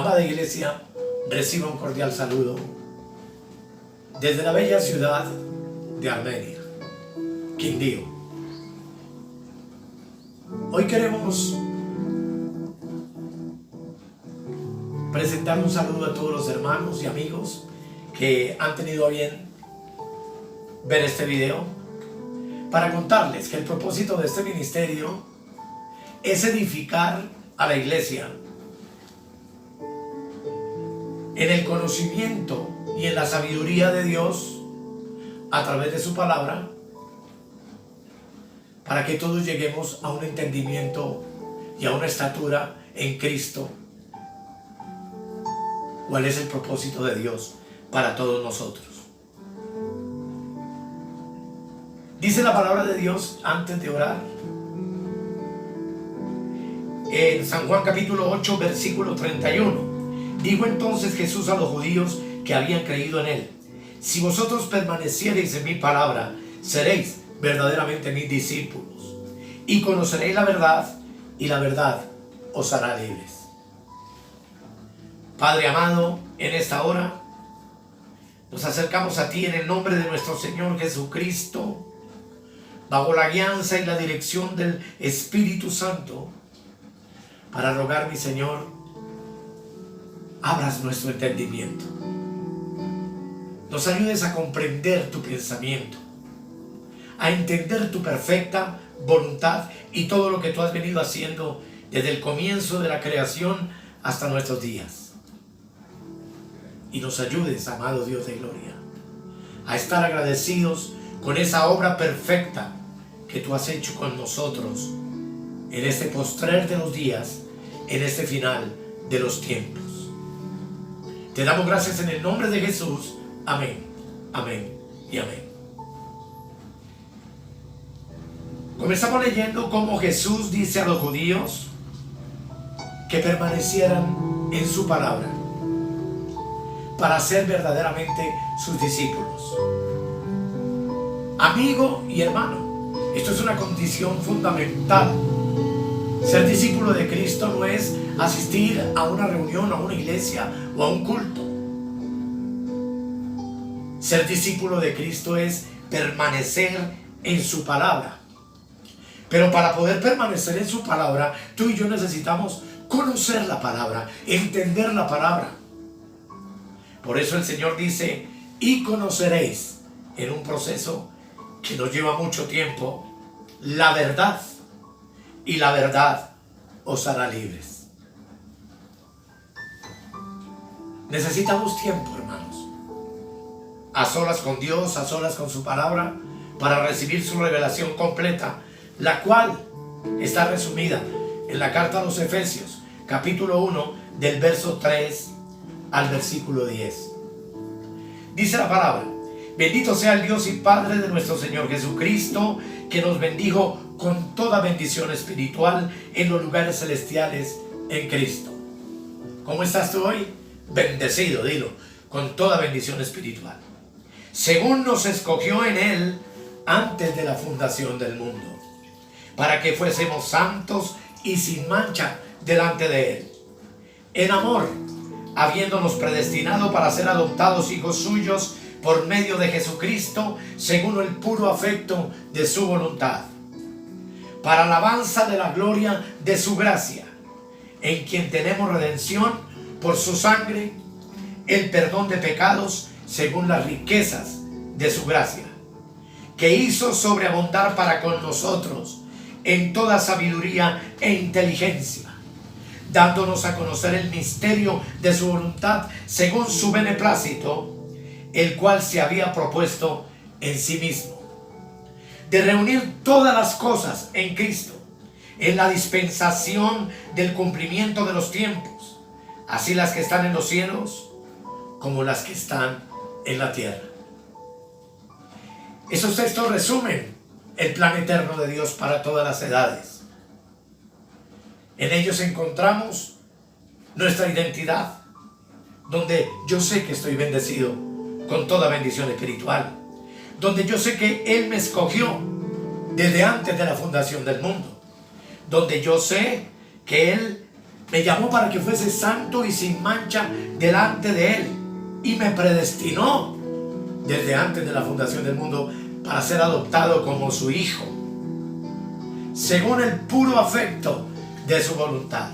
Amada iglesia, reciba un cordial saludo desde la bella ciudad de Armenia, Quindío. Hoy queremos presentar un saludo a todos los hermanos y amigos que han tenido a bien ver este video, para contarles que el propósito de este ministerio es edificar a la iglesia en el conocimiento y en la sabiduría de Dios a través de su palabra, para que todos lleguemos a un entendimiento y a una estatura en Cristo. ¿Cuál es el propósito de Dios para todos nosotros? Dice la palabra de Dios antes de orar en San Juan capítulo 8 versículo 31. Dijo entonces Jesús a los judíos que habían creído en él: si vosotros permaneciereis en mi palabra, seréis verdaderamente mis discípulos, y conoceréis la verdad, y la verdad os hará libres. Padre amado, en esta hora nos acercamos a ti en el nombre de nuestro Señor Jesucristo, bajo la guianza y la dirección del Espíritu Santo, para rogar, mi Señor, abras nuestro entendimiento, nos ayudes a comprender tu pensamiento, a entender tu perfecta voluntad y todo lo que tú has venido haciendo desde el comienzo de la creación hasta nuestros días. Y nos ayudes, amado Dios de gloria, a estar agradecidos con esa obra perfecta que tú has hecho con nosotros en este postrer de los días, en este final de los tiempos. Te damos gracias en el nombre de Jesús. Amén, amén y amén. Comenzamos leyendo cómo Jesús dice a los judíos que permanecieran en su palabra para ser verdaderamente sus discípulos. Amigo y hermano, esto es una condición fundamental. Ser discípulo de Cristo no es asistir a una reunión, a una iglesia o a un culto. Ser discípulo de Cristo es permanecer en su palabra. Pero para poder permanecer en su palabra, tú y yo necesitamos conocer la palabra, entender la palabra. Por eso el Señor dice: y conoceréis, en un proceso que nos lleva mucho tiempo, la verdad, y la verdad os hará libres. Necesitamos tiempo, hermanos, a solas con Dios, a solas con su palabra, para recibir su revelación completa, la cual está resumida en la carta a los Efesios, capítulo 1, del verso 3 al versículo 10. Dice la palabra: bendito sea el Dios y Padre de nuestro Señor Jesucristo, que nos bendijo con toda bendición espiritual en los lugares celestiales en Cristo. ¿Cómo estás tú hoy? Bendecido, dilo, con toda bendición espiritual. Según nos escogió en Él antes de la fundación del mundo, para que fuésemos santos y sin mancha delante de Él, en amor, habiéndonos predestinado para ser adoptados hijos suyos por medio de Jesucristo, según el puro afecto de su voluntad, para alabanza de la gloria de su gracia, en quien tenemos redención por su sangre, el perdón de pecados según las riquezas de su gracia, que hizo sobreabundar para con nosotros en toda sabiduría e inteligencia, dándonos a conocer el misterio de su voluntad según su beneplácito, el cual se había propuesto en sí mismo, de reunir todas las cosas en Cristo, en la dispensación del cumplimiento de los tiempos, así las que están en los cielos como las que están en la tierra. Esos textos resumen el plan eterno de Dios para todas las edades. En ellos encontramos nuestra identidad, donde yo sé que estoy bendecido con toda bendición espiritual, donde yo sé que Él me escogió desde antes de la fundación del mundo, donde yo sé que Él Me llamó para que fuese santo y sin mancha delante de Él. Y me predestinó desde antes de la fundación del mundo para ser adoptado como su hijo, según el puro afecto de su voluntad.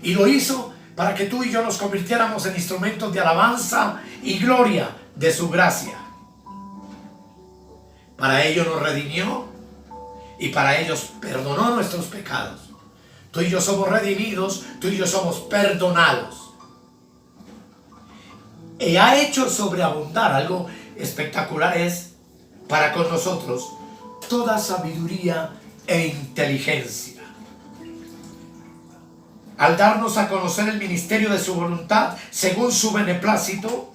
Y lo hizo para que tú y yo nos convirtiéramos en instrumentos de alabanza y gloria de su gracia. Para ello nos redimió y para ellos perdonó nuestros pecados. Tú y yo somos redimidos, tú y yo somos perdonados. Y ha hecho sobreabundar, algo espectacular es, para con nosotros, toda sabiduría e inteligencia, al darnos a conocer el ministerio de su voluntad, según su beneplácito,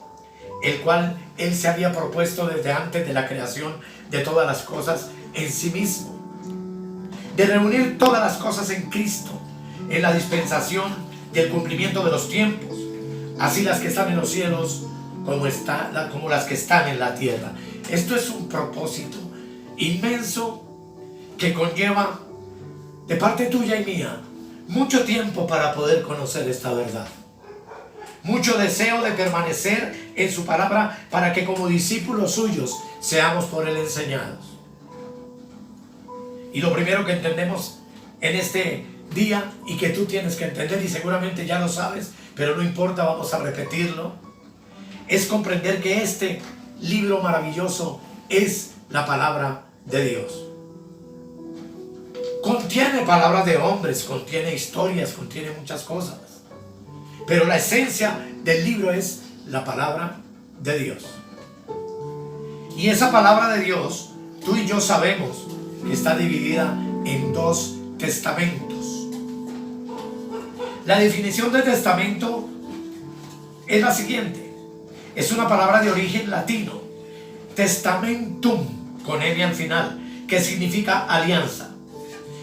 el cual Él se había propuesto desde antes de la creación de todas las cosas en sí mismo, de reunir todas las cosas en Cristo, en la dispensación del cumplimiento de los tiempos, así las que están en los cielos como las que están en la tierra. Esto es un propósito inmenso que conlleva de parte tuya y mía mucho tiempo para poder conocer esta verdad, mucho deseo de permanecer en su palabra para que como discípulos suyos seamos por Él enseñados. Y lo primero que entendemos en este día, y que tú tienes que entender, y seguramente ya lo sabes, pero no importa, vamos a repetirlo, es comprender que este libro maravilloso es la palabra de Dios. Contiene palabras de hombres, contiene historias, contiene muchas cosas, pero la esencia del libro es la palabra de Dios. Y esa palabra de Dios, tú y yo sabemos que está dividida en 2 testamentos. La definición de testamento es la siguiente. Es una palabra de origen latino, testamentum, con M al final, que significa alianza.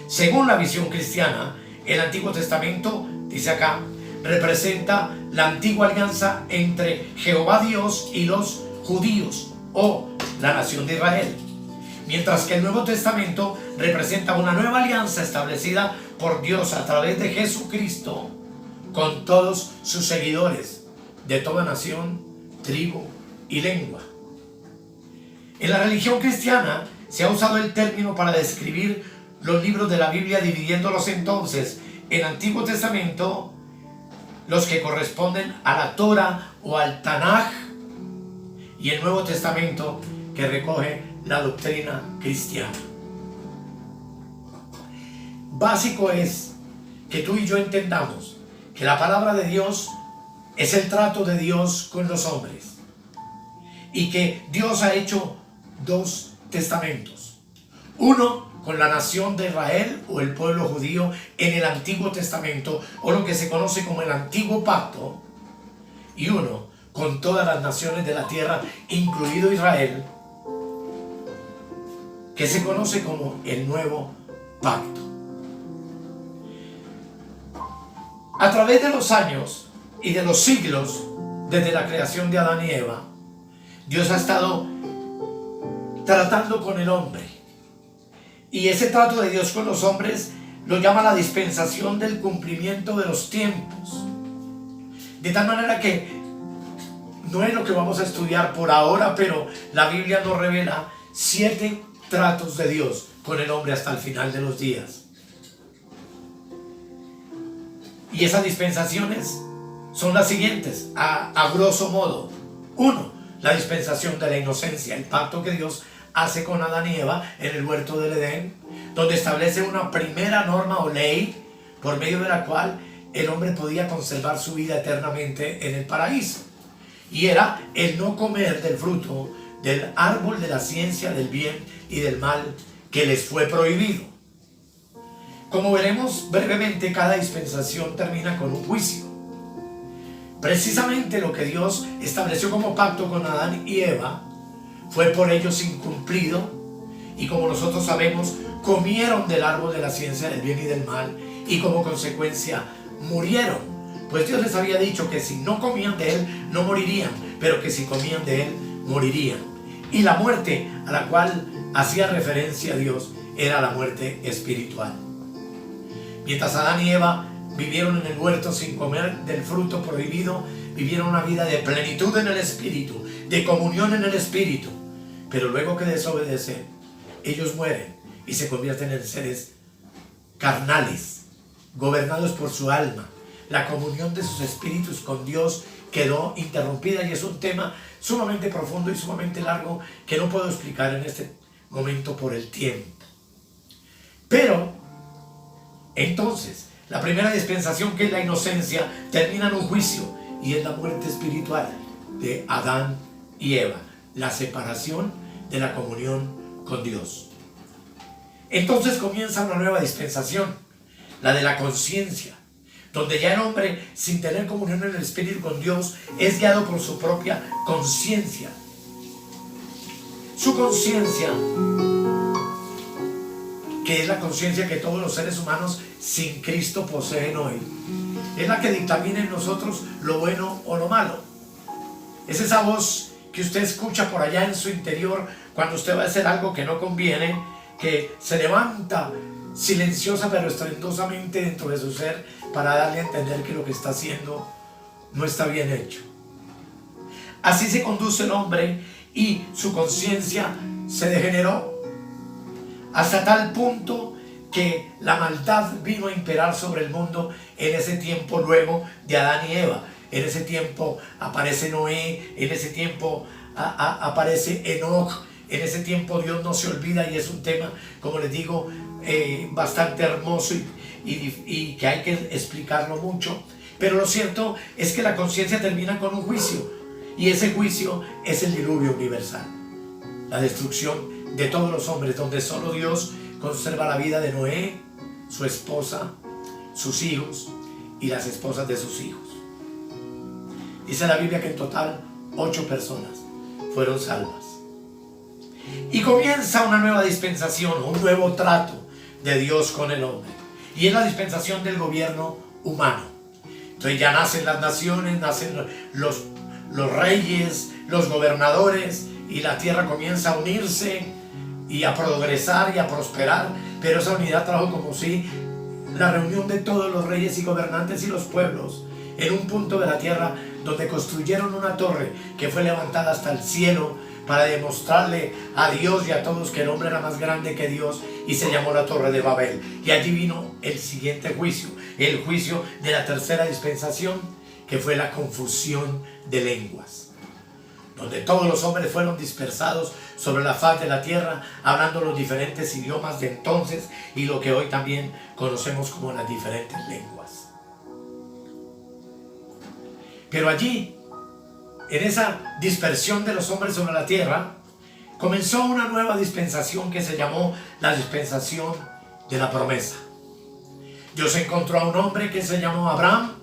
Según la visión cristiana, el Antiguo Testamento, dice acá, representa la antigua alianza entre Jehová Dios y los judíos, o la nación de Israel. Mientras que el Nuevo Testamento representa una nueva alianza establecida por Dios a través de Jesucristo con todos sus seguidores de toda nación, tribu y lengua. En la religión cristiana se ha usado el término para describir los libros de la Biblia, dividiéndolos entonces en Antiguo Testamento, los que corresponden a la Torah o al Tanaj, y el Nuevo Testamento, que recoge la doctrina cristiana. Básico es que tú y yo entendamos que la palabra de Dios es el trato de Dios con los hombres, y que Dios ha hecho 2 testamentos. Uno con la nación de Israel o el pueblo judío en el Antiguo Testamento, o lo que se conoce como el Antiguo Pacto, y uno con todas las naciones de la tierra, incluido Israel, que se conoce como el Nuevo Pacto. A través de los años y de los siglos, desde la creación de Adán y Eva, Dios ha estado tratando con el hombre. Y ese trato de Dios con los hombres lo llama la dispensación del cumplimiento de los tiempos. De tal manera que no es lo que vamos a estudiar por ahora, pero la Biblia nos revela 7 tratos de Dios con el hombre hasta el final de los días. Y esas dispensaciones son las siguientes, a grosso modo. 1, la dispensación de la inocencia, el pacto que Dios hace con Adán y Eva en el huerto del Edén, donde establece una primera norma o ley por medio de la cual el hombre podía conservar su vida eternamente en el paraíso. Y era el no comer del fruto del árbol de la ciencia del bien y del mal que les fue prohibido. Como veremos brevemente, cada dispensación termina con un juicio. Precisamente lo que Dios estableció como pacto con Adán y Eva fue por ellos incumplido, y como nosotros sabemos, comieron del árbol de la ciencia del bien y del mal, y como consecuencia murieron, pues Dios les había dicho que si no comían de él no morirían, pero que si comían de él morirían. Y la muerte a la cual hacía referencia a Dios era la muerte espiritual. Mientras Adán y Eva vivieron en el huerto sin comer del fruto prohibido, vivieron una vida de plenitud en el Espíritu, de comunión en el Espíritu. Pero luego que desobedecen, ellos mueren y se convierten en seres carnales, gobernados por su alma. La comunión de sus espíritus con Dios quedó interrumpida, y es un tema sumamente profundo y sumamente largo que no puedo explicar en este momento por el tiempo. Pero entonces la primera dispensación, que es la inocencia, termina en un juicio, y es la muerte espiritual de Adán y Eva, la separación de la comunión con Dios. Entonces comienza una nueva dispensación, la de la conciencia, donde ya el hombre, sin tener comunión en el Espíritu con Dios, es guiado por su propia conciencia. Su conciencia, que es la conciencia que todos los seres humanos sin Cristo poseen hoy, es la que dictamina en nosotros lo bueno o lo malo. Es esa voz que usted escucha por allá en su interior cuando usted va a hacer algo que no conviene, que se levanta silenciosa pero estruendosamente dentro de su ser para darle a entender que lo que está haciendo no está bien hecho. Así se conduce el hombre, y su conciencia se degeneró hasta tal punto que la maldad vino a imperar sobre el mundo en ese tiempo, luego de Adán y Eva. En ese tiempo aparece Noé, en ese tiempo aparece Enoch, en ese tiempo Dios no se olvida, y es un tema, como les digo, bastante hermoso y que hay que explicarlo mucho. Pero lo cierto es que la conciencia termina con un juicio, y ese juicio es el diluvio universal, la destrucción de todos los hombres, donde solo Dios conserva la vida de Noé, su esposa, sus hijos y las esposas de sus hijos. Dice la Biblia que en total 8 personas fueron salvas. Y comienza una nueva dispensación, un nuevo trato de Dios con el hombre, y es la dispensación del gobierno humano. Entonces ya nacen las naciones, nacen los reyes, los gobernadores, y la tierra comienza a unirse y a progresar y a prosperar. Pero esa unidad trajo como si la reunión de todos los reyes y gobernantes y los pueblos en un punto de la tierra, donde construyeron una torre que fue levantada hasta el cielo para demostrarle a Dios y a todos que el hombre era más grande que Dios, y se llamó la Torre de Babel. Y allí vino el siguiente juicio, el juicio de la tercera dispensación, que fue la confusión de lenguas, donde todos los hombres fueron dispersados sobre la faz de la tierra, hablando los diferentes idiomas de entonces y lo que hoy también conocemos como las diferentes lenguas. Pero allí, en esa dispersión de los hombres sobre la tierra, comenzó una nueva dispensación que se llamó la dispensación de la promesa. Dios encontró a un hombre que se llamó Abraham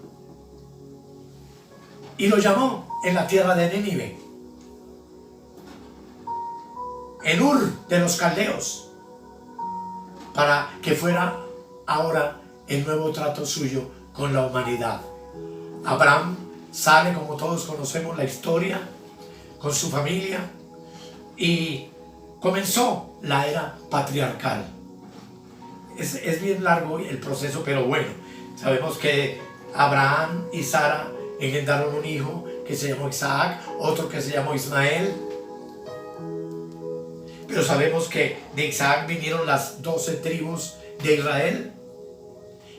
y lo llamó en la tierra de Nínive, en Ur de los Caldeos, para que fuera ahora el nuevo trato suyo con la humanidad. Abraham sale, como todos conocemos la historia, con su familia, y comenzó la era patriarcal. Es bien largo el proceso, pero bueno, sabemos que Abraham y Sara engendraron un hijo que se llamó Isaac, otro que se llamó Ismael. Pero sabemos que de Isaac vinieron las 12 tribus de Israel,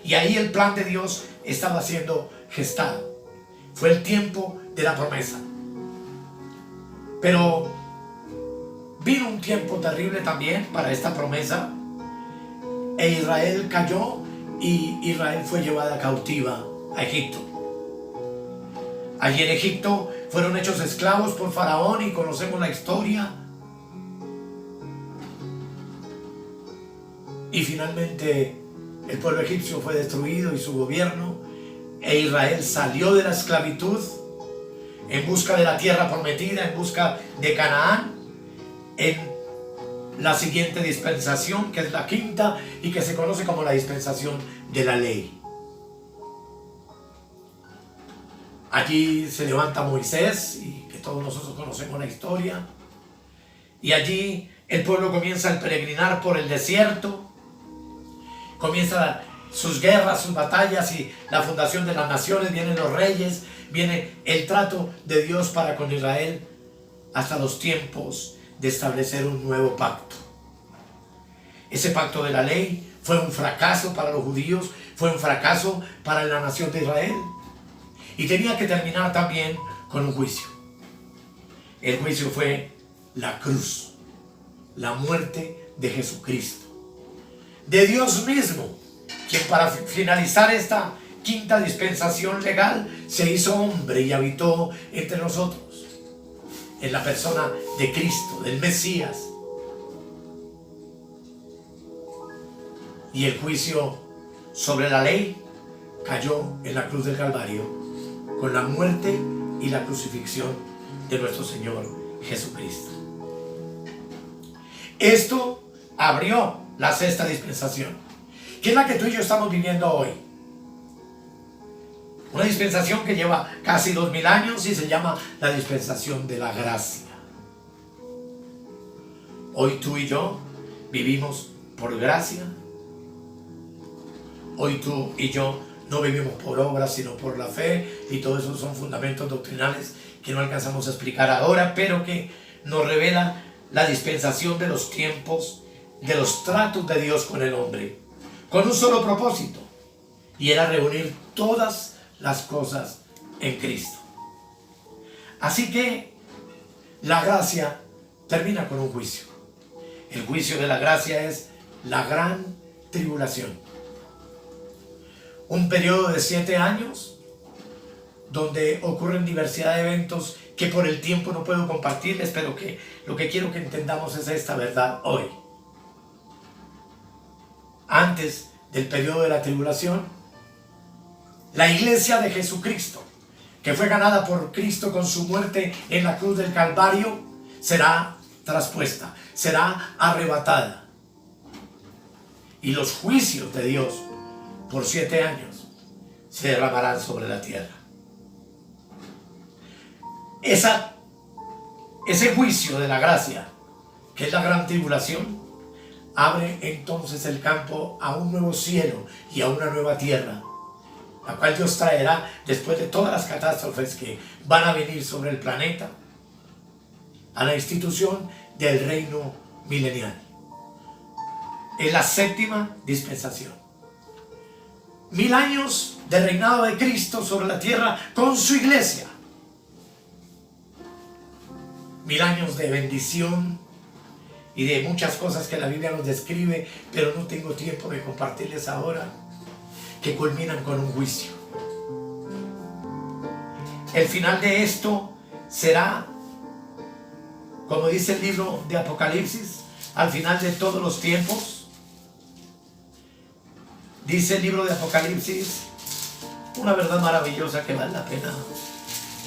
y ahí el plan de Dios estaba siendo gestado. Fue el tiempo de la promesa. Pero vino un tiempo terrible también para esta promesa, e Israel cayó, y Israel fue llevada cautiva a Egipto. Allí en Egipto fueron hechos esclavos por Faraón, y conocemos la historia. Y finalmente el pueblo egipcio fue destruido y su gobierno, e Israel salió de la esclavitud en busca de la tierra prometida, en busca de Canaán, en la siguiente dispensación, que es la quinta, y que se conoce como la dispensación de la ley. Allí se levanta Moisés, y que todos nosotros conocemos la historia, y allí el pueblo comienza a peregrinar por el desierto, comienza sus guerras, sus batallas y la fundación de las naciones, vienen los reyes, viene el trato de Dios para con Israel, hasta los tiempos de establecer un nuevo pacto. Ese pacto de la ley fue un fracaso para los judíos, fue un fracaso para la nación de Israel. Y tenía que terminar también con un juicio. El juicio fue la cruz, la muerte de Jesucristo, de Dios mismo, quien para finalizar esta quinta dispensación legal se hizo hombre y habitó entre nosotros, en la persona de Cristo, del Mesías. Y el juicio sobre la ley cayó en la cruz del Calvario con la muerte y la crucifixión de nuestro Señor Jesucristo. Esto abrió la sexta dispensación, que es la que tú y yo estamos viviendo hoy. Una dispensación que lleva casi 2000 años y se llama la dispensación de la gracia. Hoy tú y yo vivimos por gracia. Hoy tú y yo no vivimos por obras, sino por la fe, y todo eso son fundamentos doctrinales que no alcanzamos a explicar ahora, pero que nos revela la dispensación de los tiempos, de los tratos de Dios con el hombre, con un solo propósito, y era reunir todas las cosas en Cristo. Así que la gracia termina con un juicio. El juicio de la gracia es la gran tribulación. Un periodo de 7 años donde ocurren diversidad de eventos que por el tiempo no puedo compartirles, pero que lo que quiero que entendamos es esta verdad hoy. Antes del periodo de la tribulación, la iglesia de Jesucristo, que fue ganada por Cristo con su muerte en la cruz del Calvario, será traspuesta, será arrebatada. Y los juicios de Dios por 7 años se derramarán sobre la tierra. Ese juicio de la gracia, que es la gran tribulación, abre entonces el campo a un nuevo cielo y a una nueva tierra, la cual Dios traerá después de todas las catástrofes que van a venir sobre el planeta, a la institución del reino milenial. Es la séptima dispensación. 1000 años de reinado de Cristo sobre la tierra con su iglesia. 1000 años de bendición y de muchas cosas que la Biblia nos describe, pero no tengo tiempo de compartirles ahora, que culminan con un juicio. El final de esto será, como dice el libro de Apocalipsis, al final de todos los tiempos. Dice el libro de Apocalipsis una verdad maravillosa que vale la pena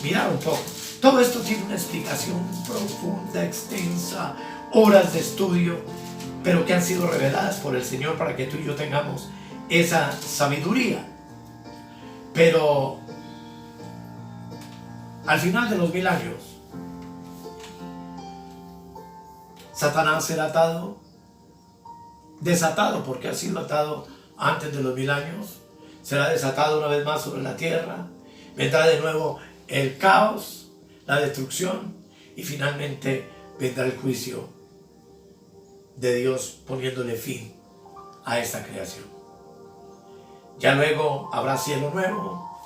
mirar un poco. Todo esto tiene una explicación profunda, extensa, horas de estudio, pero que han sido reveladas por el Señor para que tú y yo tengamos esa sabiduría. Pero al final de los 1000 años, Satanás será atado, desatado, porque ha sido atado antes de los 1000 años, será desatado una vez más sobre la tierra, vendrá de nuevo el caos, la destrucción, y finalmente vendrá el juicio de Dios poniéndole fin a esta creación. Ya luego habrá cielo nuevo,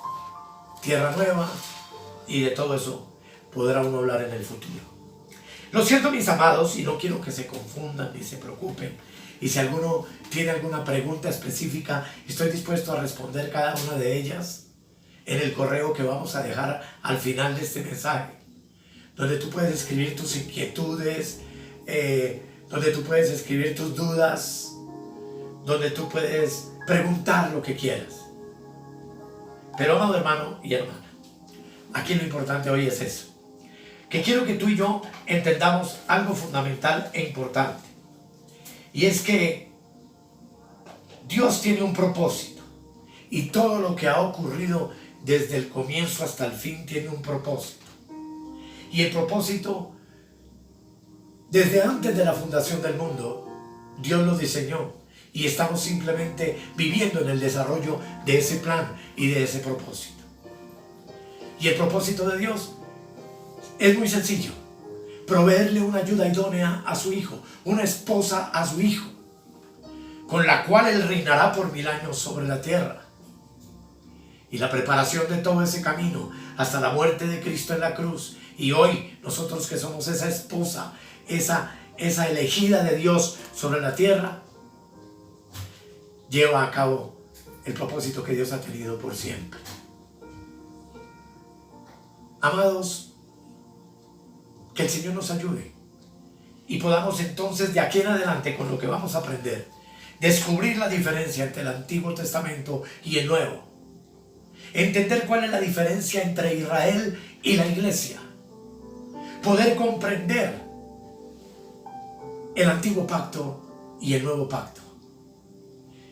tierra nueva, y de todo eso podrá uno hablar en el futuro. Lo siento, mis amados, y no quiero que se confundan ni se preocupen. Y si alguno tiene alguna pregunta específica, estoy dispuesto a responder cada una de ellas en el correo que vamos a dejar al final de este mensaje, donde tú puedes escribir tus inquietudes, donde tú puedes escribir tus dudas, donde tú puedes preguntar lo que quieras. Pero, amado hermano y hermana, aquí lo importante hoy es eso, que quiero que tú y yo entendamos algo fundamental e importante. Y es que Dios tiene un propósito, y todo lo que ha ocurrido desde el comienzo hasta el fin tiene un propósito. Y el propósito, desde antes de la fundación del mundo, Dios lo diseñó, y estamos simplemente viviendo en el desarrollo de ese plan y de ese propósito. Y el propósito de Dios es muy sencillo: proveerle una ayuda idónea a su hijo, una esposa a su hijo, con la cual él reinará por 1000 años sobre la tierra. Y la preparación de todo ese camino hasta la muerte de Cristo en la cruz. Y hoy nosotros que somos esa esposa, esa elegida de Dios sobre la tierra, lleva a cabo el propósito que Dios ha tenido por siempre. Amados, que el Señor nos ayude y podamos entonces de aquí en adelante, con lo que vamos a aprender, descubrir la diferencia entre el Antiguo Testamento y el Nuevo. Entender cuál es la diferencia entre Israel y la iglesia. Poder comprender el Antiguo Pacto y el Nuevo Pacto.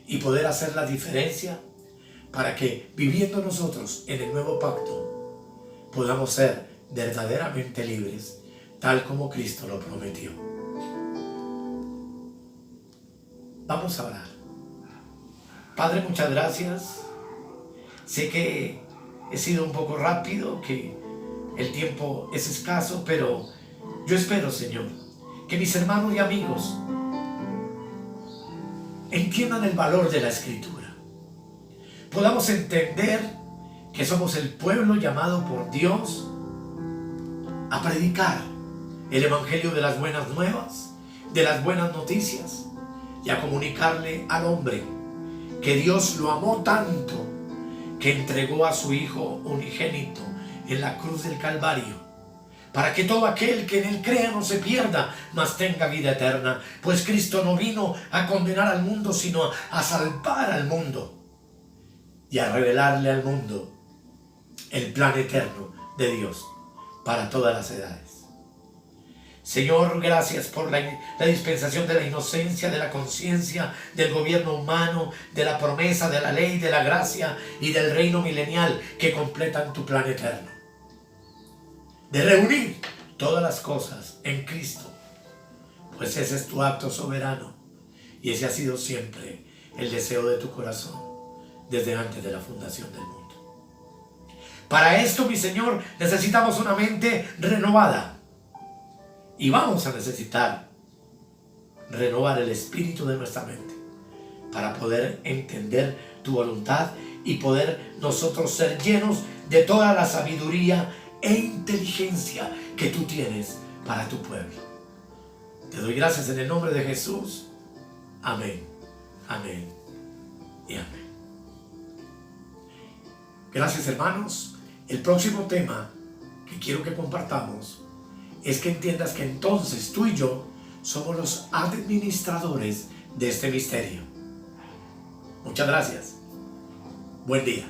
Y poder hacer la diferencia para que, viviendo nosotros en el Nuevo Pacto, podamos ser verdaderamente libres, tal como Cristo lo prometió. Vamos a orar. Padre, muchas gracias. Sé que he sido un poco rápido, que el tiempo es escaso, pero yo espero, Señor, que mis hermanos y amigos entiendan el valor de la Escritura. Podamos entender que somos el pueblo llamado por Dios a predicar el Evangelio de las buenas nuevas, de las buenas noticias, y a comunicarle al hombre que Dios lo amó tanto que entregó a su Hijo unigénito en la cruz del Calvario, para que todo aquel que en él crea no se pierda, mas tenga vida eterna. Pues Cristo no vino a condenar al mundo, sino a salvar al mundo y a revelarle al mundo el plan eterno de Dios para todas las edades. Señor, gracias por la dispensación de la inocencia, de la conciencia, del gobierno humano, de la promesa, de la ley, de la gracia y del reino milenial que completan tu plan eterno. De reunir todas las cosas en Cristo, pues ese es tu acto soberano y ese ha sido siempre el deseo de tu corazón desde antes de la fundación del mundo. Para esto, mi Señor, necesitamos una mente renovada. Y vamos a necesitar renovar el espíritu de nuestra mente para poder entender tu voluntad y poder nosotros ser llenos de toda la sabiduría e inteligencia que tú tienes para tu pueblo. Te doy gracias en el nombre de Jesús. Amén, amén y amén. Gracias, hermanos. El próximo tema que quiero que compartamos es que entiendas que entonces tú y yo somos los administradores de este misterio. Muchas gracias. Buen día.